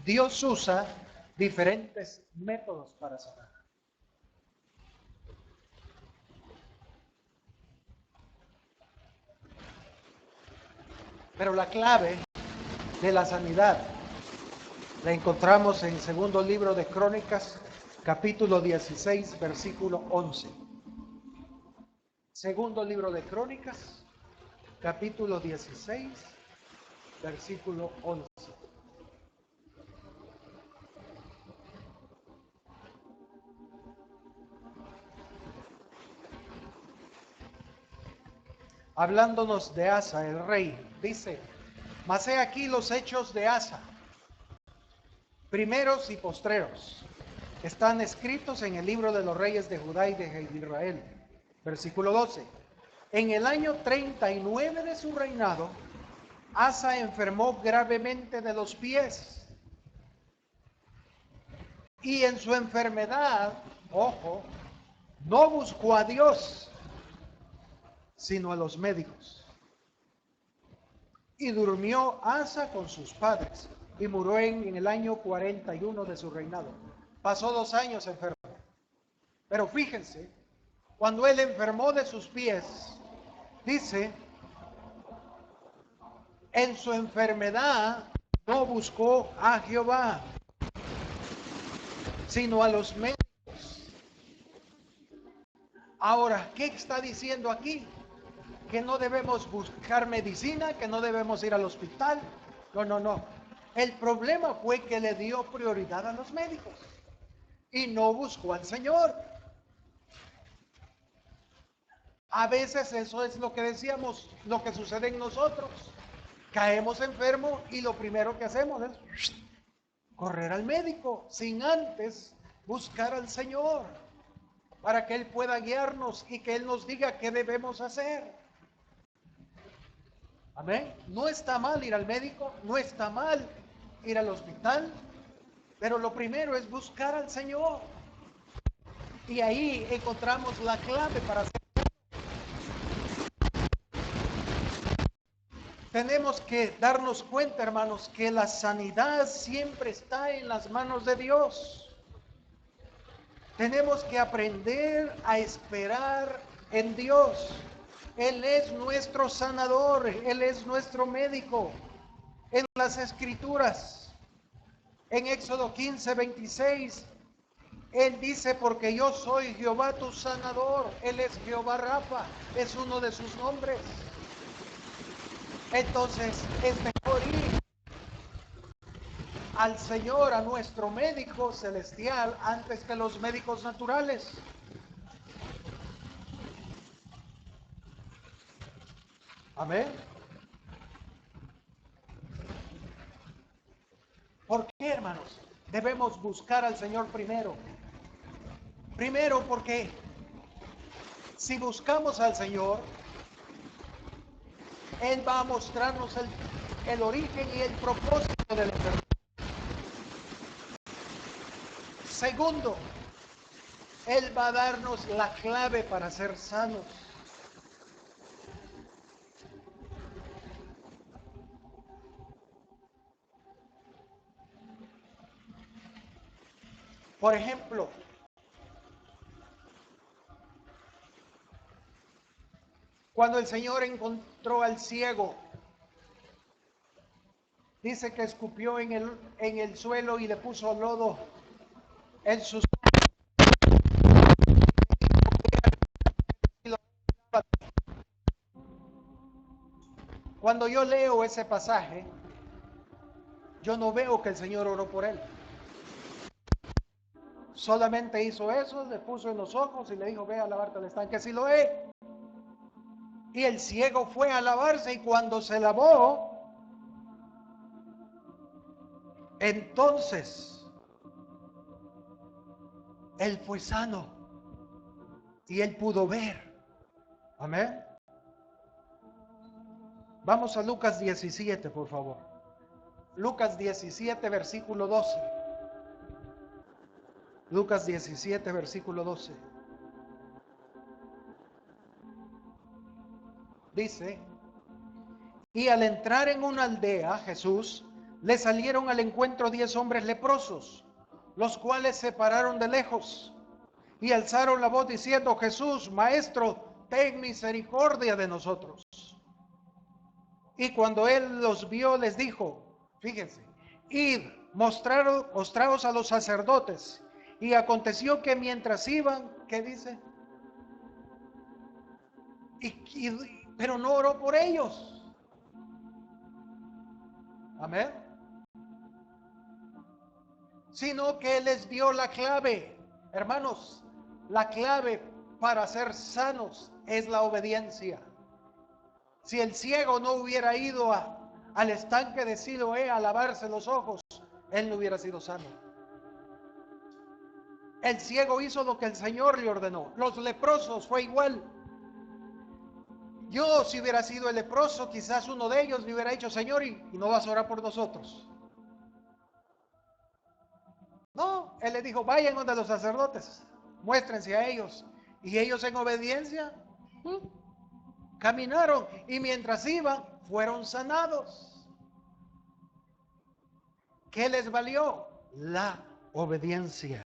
Dios usa diferentes métodos para sanar. Pero la clave de la sanidad la encontramos en segundo libro de Crónicas, capítulo 16, versículo 11. Segundo libro de Crónicas, capítulo 16, versículo 11. Hablándonos de Asa, el rey, dice: mas he aquí los hechos de Asa, primeros y postreros, están escritos en el libro de los reyes de Judá y de Israel. Versículo 12. En el año 39 de su reinado, Asa enfermó gravemente de los pies. Y en su enfermedad, ojo, no buscó a Dios, sino a los médicos. Y durmió Asa con sus padres y murió en el año 41 de su reinado. Pasó 2 años enfermo. Pero fíjense, cuando él enfermó de sus pies, dice, en su enfermedad no buscó a Jehová, sino a los médicos. Ahora, ¿qué está diciendo aquí? Que no debemos buscar medicina, que no debemos ir al hospital. No. El problema fue que le dio prioridad a los médicos y no buscó al Señor. A veces eso es lo que decíamos, lo que sucede en nosotros. Caemos enfermos y lo primero que hacemos es correr al médico sin antes buscar al Señor para que Él pueda guiarnos y que Él nos diga qué debemos hacer. Amén. No está mal ir al médico, no está mal ir al hospital, pero lo primero es buscar al Señor. Y ahí encontramos la clave para hacer. Tenemos que darnos cuenta, hermanos, que la sanidad siempre está en las manos de Dios. Tenemos que aprender a esperar en Dios. Él es nuestro sanador, Él es nuestro médico. En las Escrituras, en Éxodo 15, 26, Él dice, porque yo soy Jehová tu sanador. Él es Jehová Rafa, es uno de sus nombres. Entonces es mejor ir al Señor, a nuestro médico celestial, antes que los médicos naturales. Amén. ¿Por qué, hermanos? Debemos buscar al Señor primero. Primero porque si buscamos al Señor, Él va a mostrarnos el origen y el propósito de la enfermedad. Segundo, Él va a darnos la clave para ser sanos. Por ejemplo, cuando el Señor encontró al ciego, dice que escupió en el suelo y le puso lodo en sus manos. Cuando yo leo ese pasaje, yo no veo que el Señor oró por él. Solamente hizo eso, le puso en los ojos y le dijo, ve a lavarte al estanque Siloé. Y el ciego fue a lavarse y cuando se lavó, entonces él fue sano y él pudo ver. Amén. Vamos a Lucas 17, por favor. Lucas 17, versículo 12. Lucas 17, versículo 12. Dice, y al entrar en una aldea, Jesús le salieron al encuentro 10 hombres leprosos, los cuales se pararon de lejos y alzaron la voz diciendo: Jesús, Maestro, ten misericordia de nosotros. Y cuando él los vio, les dijo, fíjense, id, mostraos a los sacerdotes. Y aconteció que mientras iban, ¿qué dice? Pero no oró por ellos. Amén. Sino que les dio la clave. Hermanos, la clave para ser sanos es la obediencia. Si el ciego no hubiera ido al estanque de Siloé a lavarse los ojos, él no hubiera sido sano. El ciego hizo lo que el Señor le ordenó. Los leprosos fue igual. Yo, si hubiera sido el leproso, quizás uno de ellos le hubiera dicho: Señor, y no vas a orar por nosotros. No, él le dijo: vayan donde los sacerdotes, muéstrense a ellos. Y ellos, en obediencia, caminaron, y mientras iban, fueron sanados. ¿Qué les valió? La obediencia.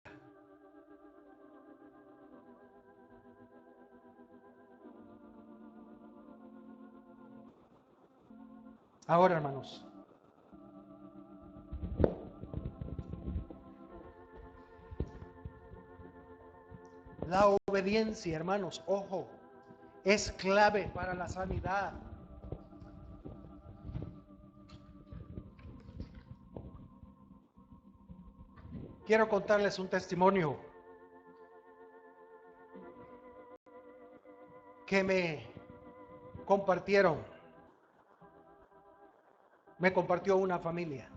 Ahora, hermanos, la obediencia, hermanos, ojo, es clave para la sanidad. Quiero contarles un testimonio que me compartió una familia.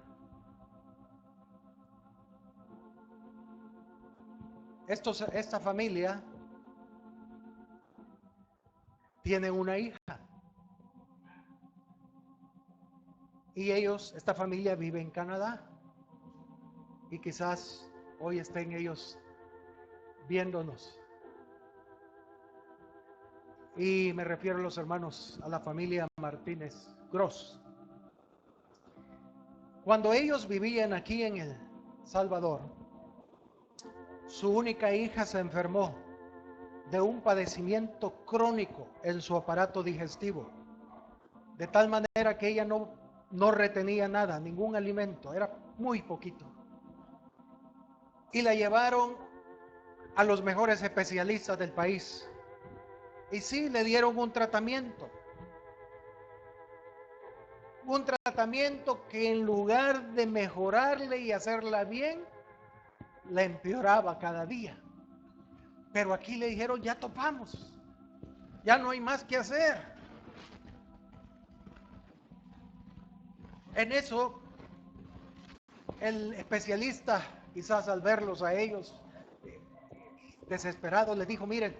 Esta familia tiene una hija, y esta familia vive en Canadá, y quizás hoy estén ellos viéndonos. Y me refiero a los hermanos, a la familia Martínez Gross. Cuando ellos vivían aquí en El Salvador, su única hija se enfermó de un padecimiento crónico en su aparato digestivo, de tal manera que ella no retenía nada, ningún alimento, era muy poquito. Y la llevaron a los mejores especialistas del país. Y sí, le dieron un tratamiento que en lugar de mejorarle y hacerla bien, la empeoraba cada día. Pero aquí le dijeron: ya topamos, ya no hay más que hacer. En eso, el especialista, quizás al verlos a ellos desesperados, les dijo: miren,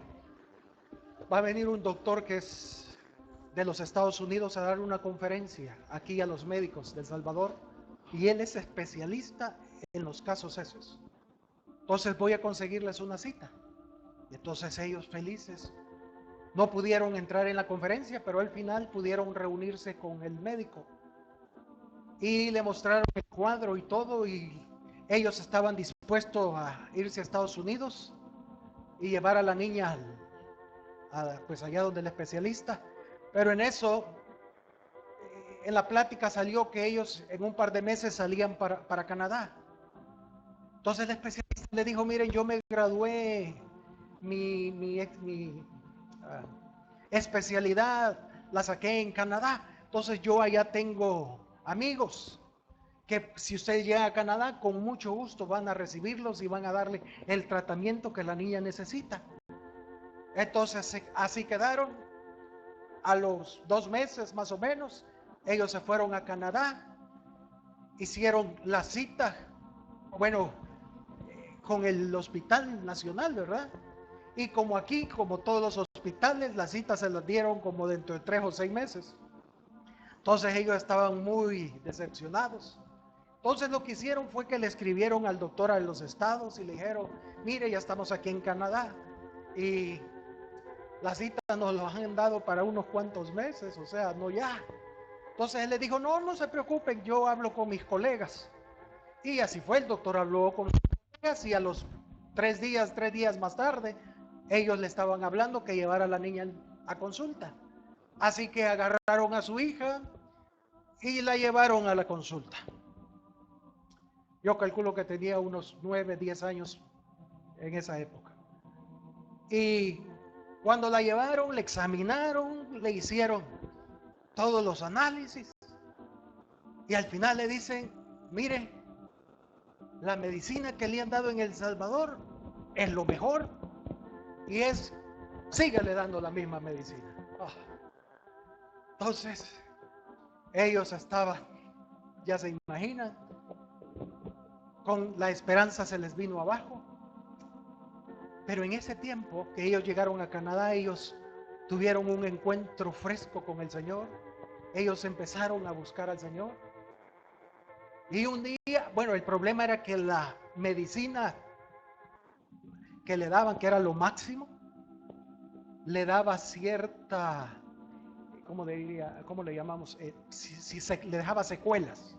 va a venir un doctor que es de los Estados Unidos a dar una conferencia aquí a los médicos de El Salvador, y él es especialista en los casos esos. Entonces voy a conseguirles una cita. Y entonces ellos, felices, no pudieron entrar en la conferencia, pero al final pudieron reunirse con el médico y le mostraron el cuadro y todo, y ellos estaban dispuestos a irse a Estados Unidos y llevar a la niña pues allá donde el especialista. Pero en eso, en la plática salió que ellos en un par de meses salían para Canadá. Entonces el especialista le dijo: miren, yo me gradué, mi especialidad la saqué en Canadá, entonces yo allá tengo amigos que, si usted llega a Canadá, con mucho gusto van a recibirlos y van a darle el tratamiento que la niña necesita. Entonces así quedaron. A los 2 meses más o menos, ellos se fueron a Canadá, hicieron la cita, bueno, con el Hospital Nacional, ¿verdad? Y como aquí, como todos los hospitales, las citas se las dieron como dentro de 3 o 6 meses. Entonces ellos estaban muy decepcionados. Entonces lo que hicieron fue que le escribieron al doctor a los estados y le dijeron: mire, ya estamos aquí en Canadá y la cita nos lo han dado para unos cuantos meses, o sea, no ya. Entonces él le dijo, no, no se preocupen, yo hablo con mis colegas. Y así fue, el doctor habló con sus colegas y a los 3 días más tarde, ellos le estaban hablando que llevara a la niña a consulta. Así que agarraron a su hija y la llevaron a la consulta. Yo calculo que tenía unos 9, 10 años en esa época. Y cuando la llevaron, le examinaron, le hicieron todos los análisis. Y al final le dicen, mire, la medicina que le han dado en El Salvador es lo mejor. Y síguele dando la misma medicina. Entonces, ellos estaban, ya se imaginan, con la esperanza se les vino abajo. Pero en ese tiempo que ellos llegaron a Canadá, ellos tuvieron un encuentro fresco con el Señor. Ellos empezaron a buscar al Señor. Y un día, bueno, el problema era que la medicina que le daban, que era lo máximo, le daba cierta, ¿cómo le llamamos? Le dejaba secuelas,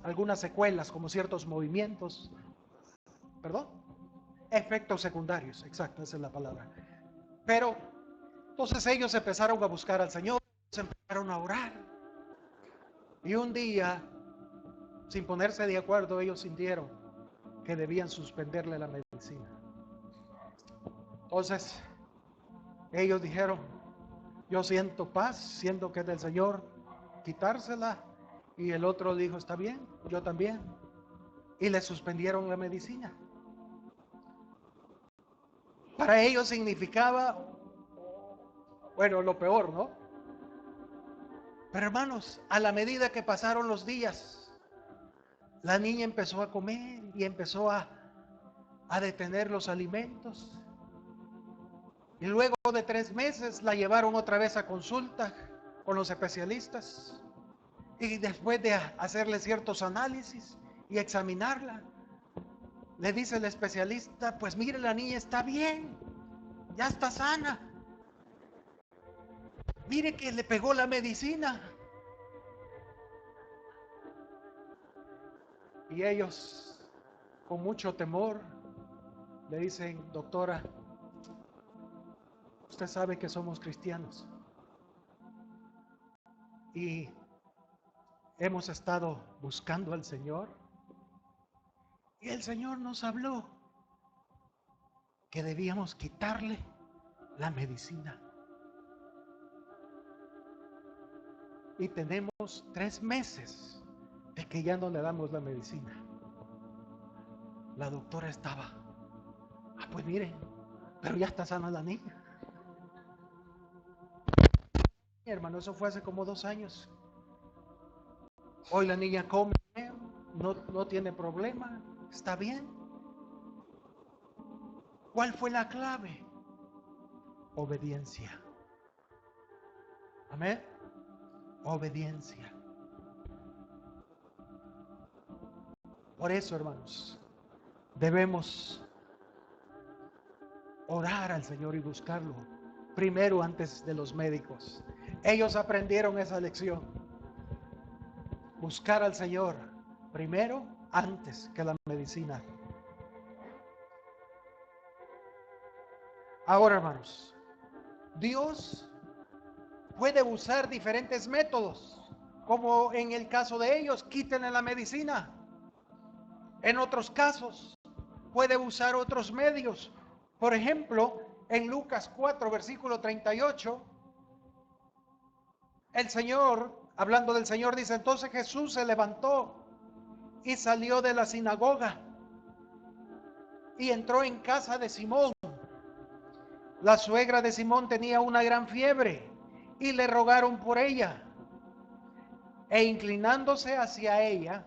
algunas secuelas, como ciertos movimientos, ¿perdón? Efectos secundarios, exacto, esa es la palabra. Pero entonces ellos empezaron a buscar al Señor, se empezaron a orar. Y un día, sin ponerse de acuerdo, ellos sintieron que debían suspenderle la medicina. Entonces, ellos dijeron, yo siento paz, siento que es del Señor quitársela. Y el otro dijo, está bien, yo también. Y le suspendieron la medicina. Para ellos significaba, bueno, lo peor, ¿no? Pero hermanos, a la medida que pasaron los días, la niña empezó a comer y empezó a detener los alimentos. Y luego de 3 meses la llevaron otra vez a consulta con los especialistas. Y después de hacerle ciertos análisis y examinarla, le dice el especialista, pues mire, la niña está bien, ya está sana. Mire que le pegó la medicina. Y ellos, con mucho temor, le dicen, doctora, usted sabe que somos cristianos. Y hemos estado buscando al Señor. Y el Señor nos habló que debíamos quitarle la medicina. Y tenemos 3 meses de que ya no le damos la medicina. La doctora estaba, pues miren, pero ya está sana la niña. Hermano, eso fue hace como 2 años. Hoy la niña come, no tiene problema, está bien. ¿Cuál fue la clave? Obediencia. Amén. Obediencia. Por eso, hermanos, debemos orar al Señor y buscarlo primero antes de los médicos. Ellos aprendieron esa lección. Buscar al Señor primero antes que la medicina. Ahora, hermanos, Dios puede usar diferentes métodos, como en el caso de ellos, quítenle la medicina. En otros casos, puede usar otros medios. Por ejemplo, en Lucas 4, versículo 38, el Señor, hablando del Señor, dice, entonces Jesús se levantó y salió de la sinagoga y entró en casa de Simón. La suegra de Simón tenía una gran fiebre y le rogaron por ella. E inclinándose hacia ella,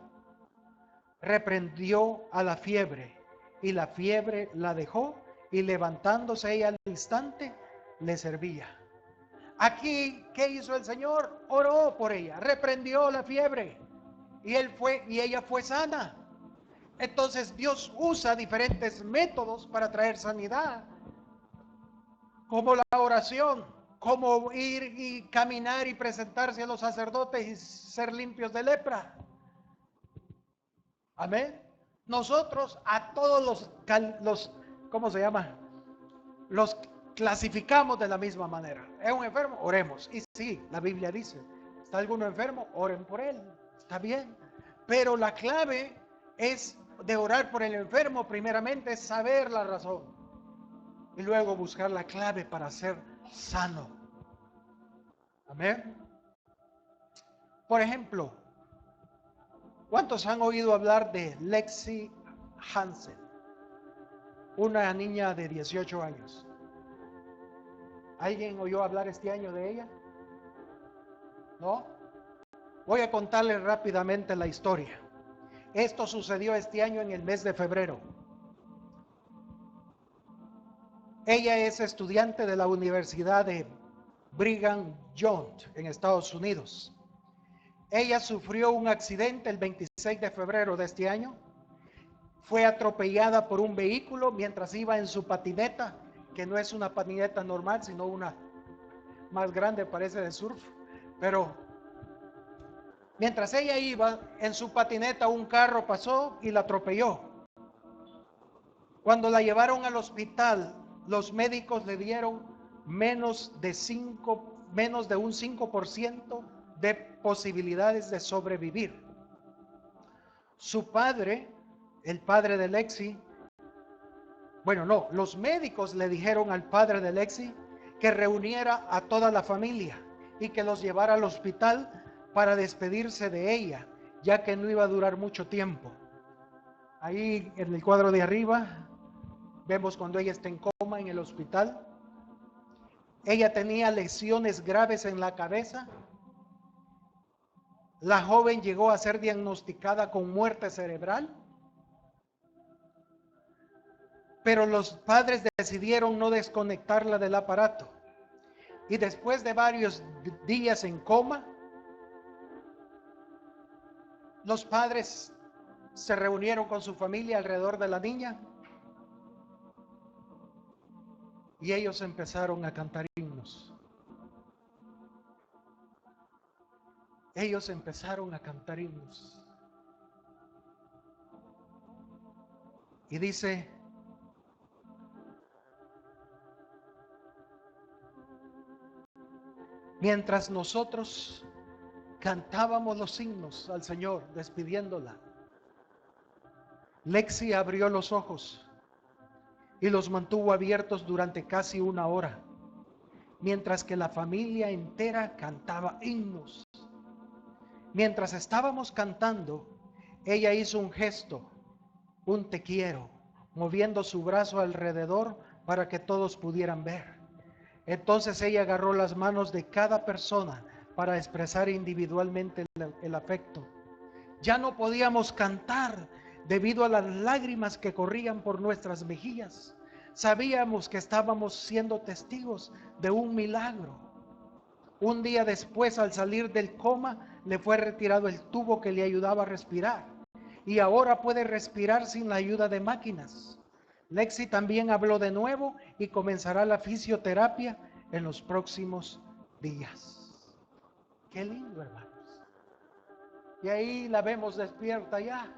reprendió a la fiebre, y la fiebre la dejó, y levantándose ella al instante, le servía. Aquí, ¿qué hizo el Señor? Oró por ella, reprendió la fiebre, y ella fue sana. Entonces Dios usa diferentes métodos para traer sanidad, como la oración. como ir y caminar y presentarse a los sacerdotes y ser limpios de lepra. Amén. Nosotros a todos los ¿cómo se llama? Los clasificamos de la misma manera. ¿Es un enfermo? Oremos. Y sí, la Biblia dice, ¿está alguno enfermo? Oren por él. Está bien. Pero la clave es de orar por el enfermo, primeramente, es saber la razón. Y luego buscar la clave para ser sano. Amén. Por ejemplo, ¿cuántos han oído hablar de Lexi Hansen? Una niña de 18 años. ¿Alguien oyó hablar este año de ella? ¿No? Voy a contarles rápidamente la historia. Esto sucedió este año en el mes de febrero. Ella es estudiante de la Universidad de Brigham Young en Estados Unidos. Ella sufrió un accidente el 26 de febrero de este año. Fue atropellada por un vehículo mientras iba en su patineta, que no es una patineta normal, sino una más grande, parece de surf. Pero mientras ella iba en su patineta, un carro pasó y la atropelló. Cuando la llevaron al hospital, los médicos le dieron menos de un 5% de posibilidades de sobrevivir. Su padre, el padre de Lexi, los médicos le dijeron al padre de Lexi que reuniera a toda la familia y que los llevara al hospital para despedirse de ella, ya que no iba a durar mucho tiempo. Ahí en el cuadro de arriba vemos cuando ella está en coma en el hospital. Ella tenía lesiones graves en la cabeza. La joven llegó a ser diagnosticada con muerte cerebral. Pero los padres decidieron no desconectarla del aparato. Y después de varios días en coma, los padres se reunieron con su familia alrededor de la niña y ellos empezaron a cantar himnos. Ellos empezaron a cantar himnos. Y dice: mientras nosotros cantábamos los himnos al Señor, despidiéndola, Lexi abrió los ojos y los mantuvo abiertos durante casi una hora, mientras que la familia entera cantaba himnos. Mientras estábamos cantando, ella hizo un gesto, un te quiero, moviendo su brazo alrededor para que todos pudieran ver. Entonces ella agarró las manos de cada persona para expresar individualmente el afecto. Ya no podíamos cantar debido a las lágrimas que corrían por nuestras mejillas. Sabíamos que estábamos siendo testigos de un milagro. Un día después, al salir del coma, le fue retirado el tubo que le ayudaba a respirar y ahora puede respirar sin la ayuda de máquinas. Lexi también habló de nuevo y comenzará la fisioterapia en los próximos días. Qué lindo, hermanos. Y ahí la vemos despierta ya.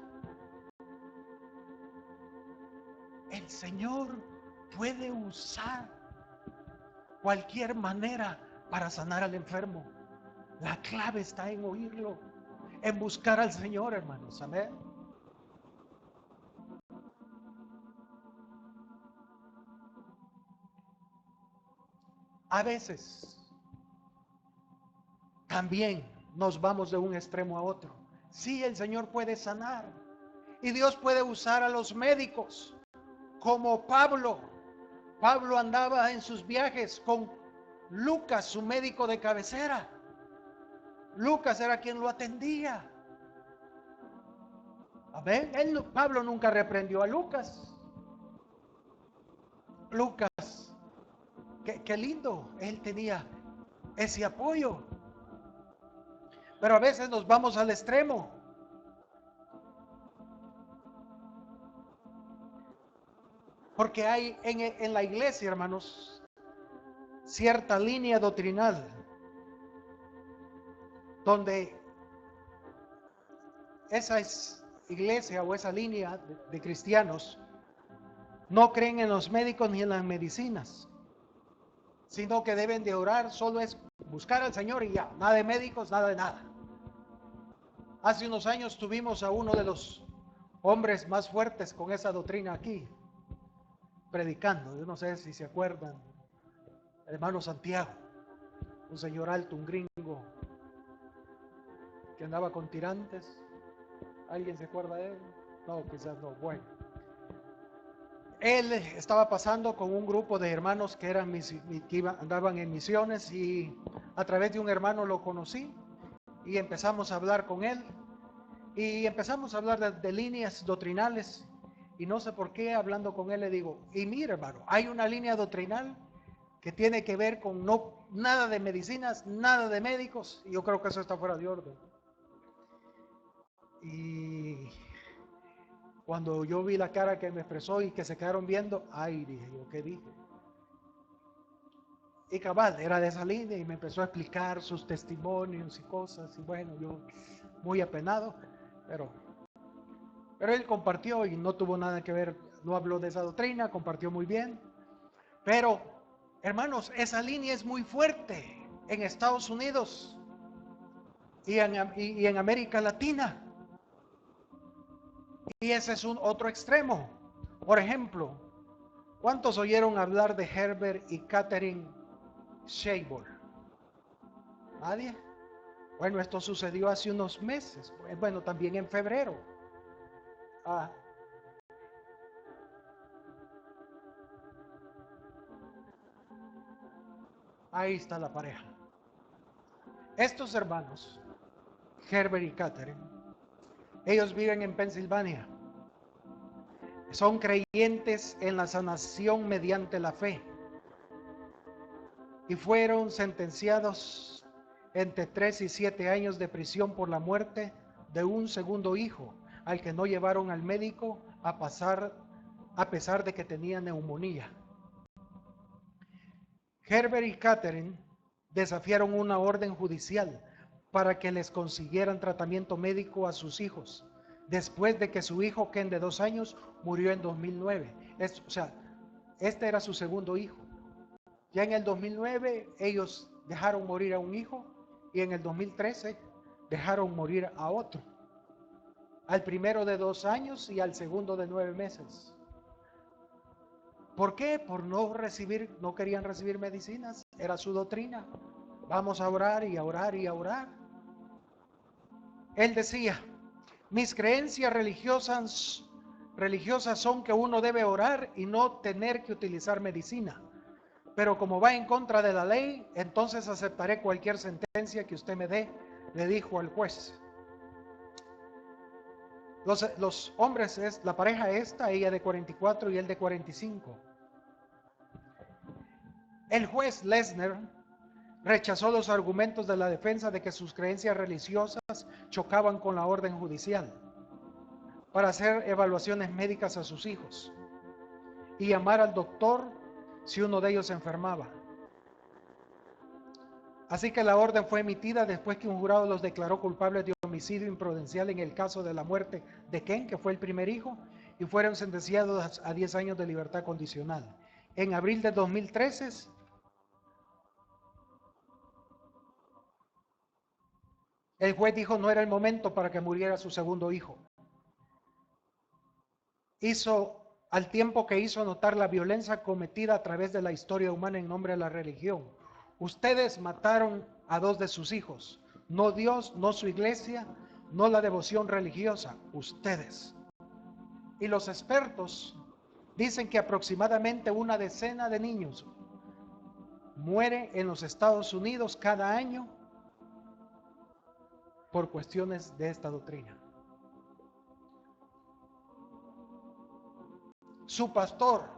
El Señor puede usar cualquier manera para sanar al enfermo. La clave está en oírlo, en buscar al Señor, hermanos. Amén. A veces también nos vamos de un extremo a otro. Sí, el Señor puede sanar y Dios puede usar a los médicos, como Pablo. Pablo andaba en sus viajes con Lucas, su médico de cabecera. Lucas era quien lo atendía. A ver, Pablo nunca reprendió a Lucas. Lucas, qué lindo, él tenía ese apoyo. Pero a veces nos vamos al extremo. Porque hay en la iglesia, hermanos, cierta línea doctrinal donde esa iglesia o esa línea de cristianos no creen en los médicos ni en las medicinas, sino que deben de orar, solo es buscar al Señor y ya, nada de médicos, nada de nada. Hace unos años tuvimos a uno de los hombres más fuertes con esa doctrina aquí, predicando. Yo no sé si se acuerdan, el hermano Santiago, un señor alto, un gringo, que andaba con tirantes. ¿Alguien se acuerda de él? No, quizás no. Bueno, él estaba pasando con un grupo de hermanos que eran andaban en misiones, y a través de un hermano lo conocí y empezamos a hablar con él y empezamos a hablar de líneas doctrinales, y no sé por qué hablando con él le digo, y mira hermano, hay una línea doctrinal que tiene que ver con nada de medicinas, nada de médicos, y yo creo que eso está fuera de orden. Y cuando yo vi la cara que me expresó y que se quedaron viendo, ay, dije yo, ¿qué dije? Y cabal, era de esa línea y me empezó a explicar sus testimonios y cosas, y bueno, yo muy apenado, pero él compartió y no tuvo nada que ver, no habló de esa doctrina, compartió muy bien. Pero, hermanos, esa línea es muy fuerte en Estados Unidos y en América Latina. Y ese es otro extremo. Por ejemplo, ¿cuántos oyeron hablar de Herbert y Catherine Shayborn? ¿Nadie? Bueno, esto sucedió hace unos meses. Bueno, también en febrero. Ahí está la pareja. Estos hermanos, Herbert y Catherine, ellos viven en Pensilvania. Son creyentes en la sanación mediante la fe y fueron sentenciados entre 3 y 7 años de prisión por la muerte de un segundo hijo, al que no llevaron al médico a pesar de que tenía neumonía. Herbert y Catherine desafiaron una orden judicial para que les consiguieran tratamiento médico a sus hijos, después de que su hijo, Ken, de 2 años, murió en 2009. O sea, este era su segundo hijo. Ya en el 2009 ellos dejaron morir a un hijo, y en el 2013 dejaron morir a otro. Al primero de 2 años y al segundo de 9 meses. ¿Por qué? Por no querían recibir medicinas, era su doctrina. Vamos a orar y a orar y a orar. Él decía, mis creencias religiosas son que uno debe orar y no tener que utilizar medicina. Pero como va en contra de la ley, entonces aceptaré cualquier sentencia que usted me dé, le dijo al juez. Los hombres, la pareja esta, ella de 44 y él de 45. El juez Lesner rechazó los argumentos de la defensa de que sus creencias religiosas chocaban con la orden judicial para hacer evaluaciones médicas a sus hijos y llamar al doctor si uno de ellos se enfermaba. Así que la orden fue emitida después que un jurado los declaró culpables de homicidio imprudencial en el caso de la muerte de Ken, que fue el primer hijo, y fueron sentenciados a 10 años de libertad condicional. En abril de 2013, el juez dijo no era el momento para que muriera su segundo hijo. Al tiempo que hizo notar la violencia cometida a través de la historia humana en nombre de la religión. Ustedes mataron a 2 de sus hijos, no Dios, no su iglesia, no la devoción religiosa, ustedes. Y los expertos dicen que aproximadamente 1 decena de niños muere en los Estados Unidos cada año por cuestiones de esta doctrina. Su pastor,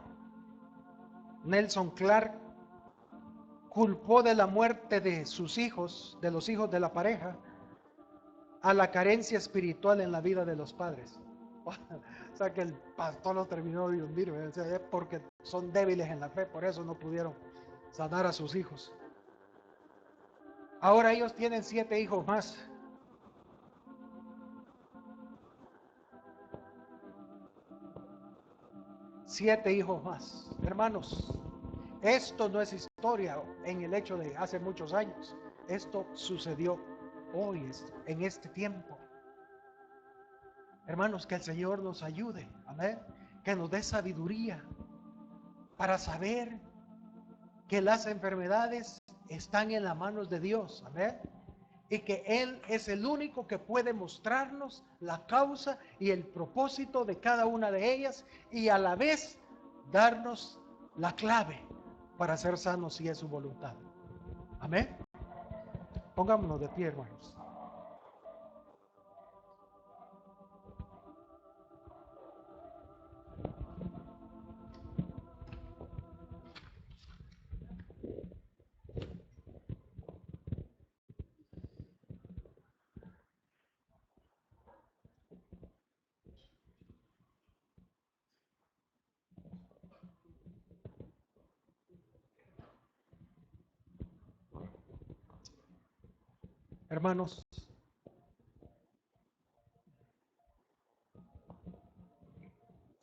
Nelson Clark, culpó de la muerte de sus hijos, de los hijos de la pareja, a la carencia espiritual en la vida de los padres. O sea que el pastor los terminó de hundir, o sea, es porque son débiles en la fe, por eso no pudieron sanar a sus hijos. Ahora ellos tienen 7 hijos más. Siete hijos más. Hermanos, esto no es historia en el hecho de hace muchos años. Esto sucedió hoy, en este tiempo. Hermanos, que el Señor nos ayude, amén, que nos dé sabiduría para saber que las enfermedades están en las manos de Dios, amén, y que Él es el único que puede mostrarnos la causa y el propósito de cada una de ellas, y a la vez darnos la clave para ser sanos si es su voluntad. Amén. Pongámonos de pie, hermanos. Hermanos,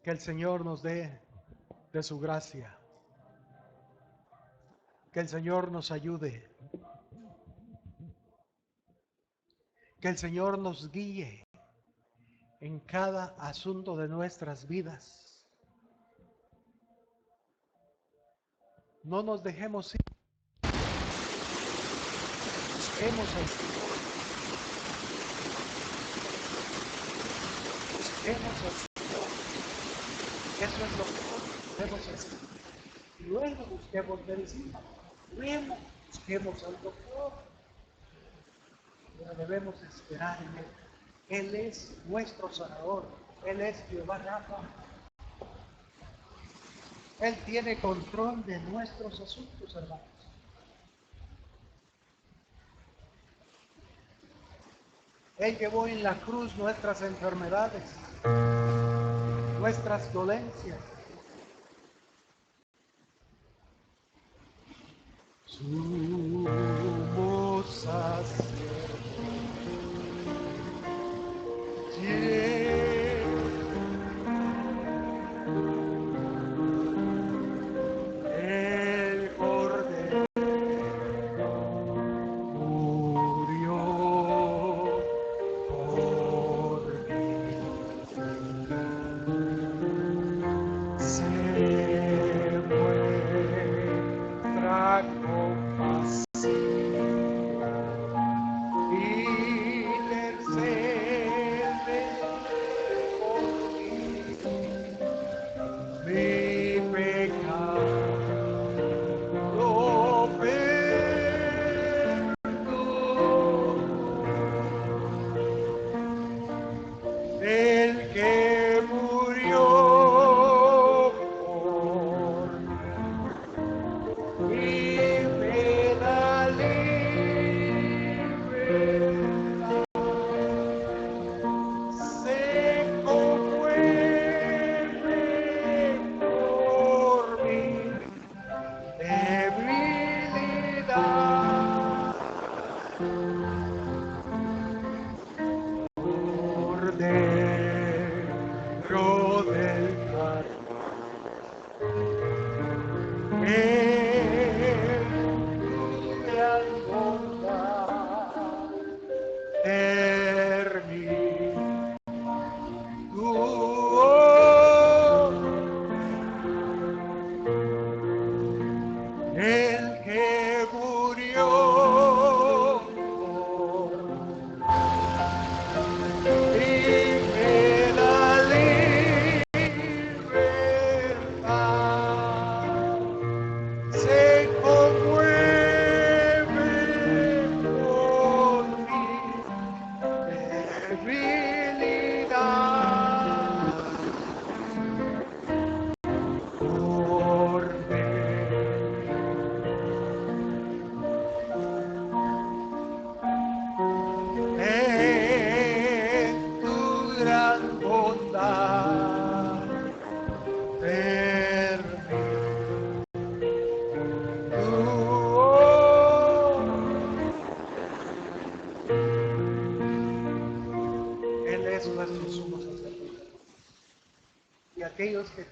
que el Señor nos dé de su gracia, que el Señor nos ayude, que el Señor nos guíe en cada asunto de nuestras vidas. No nos dejemos ir. Busquemos al Señor. Busquemos al Señor. Eso es lo que debemos hacer. Luego busquemos medicina. Luego busquemos al doctor. Pero debemos esperar en Él. Él es nuestro sanador. Él es Jehová Rafa. Él tiene control de nuestros asuntos, hermanos. Él llevó en la cruz nuestras enfermedades, nuestras dolencias. Sumo sacerdote, el Cordero murió por mí. Se muestra compasiva y intercede por mí. Mi pecado perdonó, el que murió por mí y me da libertad. Se conmueve por mi debilidad. Cordero del Carmen, tu gran bondad el que murió y me da libertad, se conmueve por mi debilidad. En tu gran bondad, y aquellos que